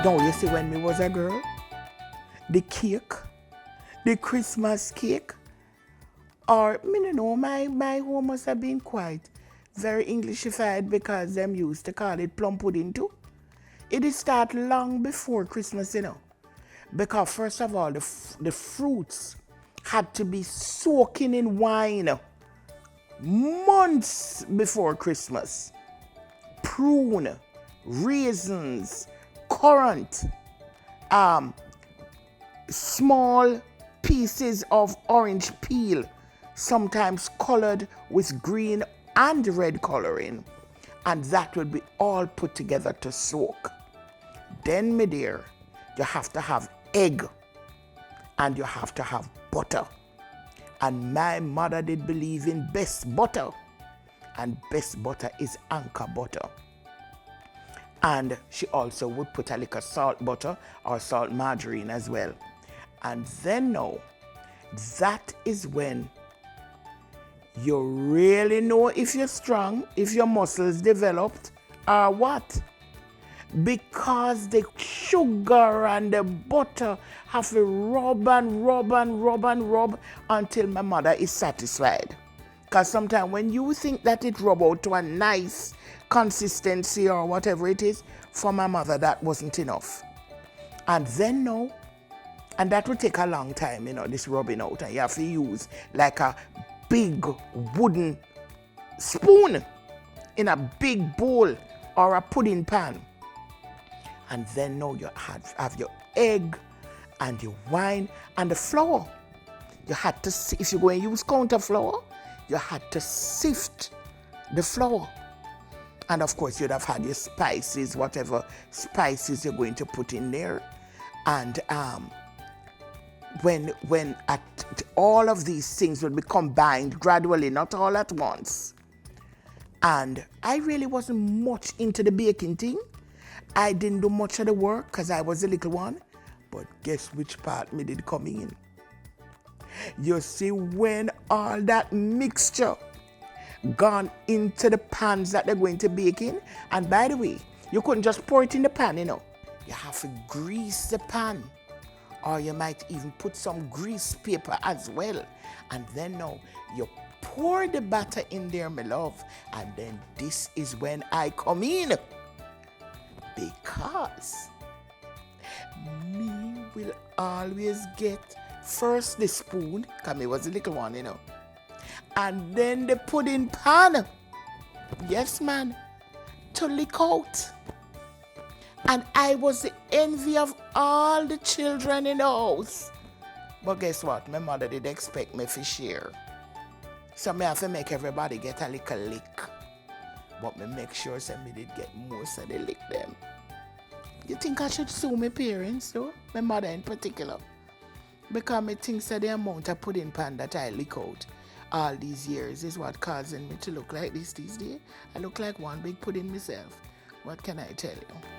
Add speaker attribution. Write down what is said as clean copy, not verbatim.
Speaker 1: Now, you see, when me was a girl, the cake, the Christmas cake, or, me no know, my home must have been quite very Englishified because them used to call it plum pudding too. It did start long before Christmas, you know. Because first of all, the fruits had to be soaking in wine months before Christmas. Prune, raisins, currant, small pieces of orange peel, sometimes colored with green and red coloring, and that would be all put together to soak. Then, my dear, you have to have egg and you have to have butter. And my mother did believe in best butter, and best butter is Anchor butter. And she also would put a little salt butter or salt margarine as well. And then now, that is when you really know if you're strong, if your muscles developed, or what. Because the sugar and the butter have to rub and rub and rub and rub until my mother is satisfied. Because sometimes when you think that it rub out to a nice consistency or whatever it is, for my mother that wasn't enough. And then no, and that would take a long time, you know, this rubbing out. And you have to use like a big wooden spoon in a big bowl or a pudding pan. And then now you have your egg and your wine and the flour. You had to, if you're going to use counter flour, you had to sift the flour. And of course, you'd have had your spices, whatever spices you're going to put in there. And when all of these things would be combined gradually, not all at once. And I really wasn't much into the baking thing. I didn't do much of the work because I was a little one. But guess which part me did come in? You see, when all that mixture gone into the pans that they're going to bake in, and by the way, you couldn't just pour it in the pan, you know. You have to grease the pan. Or you might even put some grease paper as well. And then now, you pour the batter in there, my love. And then this is when I come in. Because me will always get first the spoon, because me was a little one, you know. And then the pudding pan. Yes, man. To lick out. And I was the envy of all the children in the house. But guess what? My mother did expect me to share. So me have to make everybody get a little lick. But me make sure so me did get most of the lick them. You think I should sue my parents though? My mother in particular. Because me think that the amount of pudding pan that I lick out all these years is what causing me to look like this these days. I look like one big pudding myself. What can I tell you?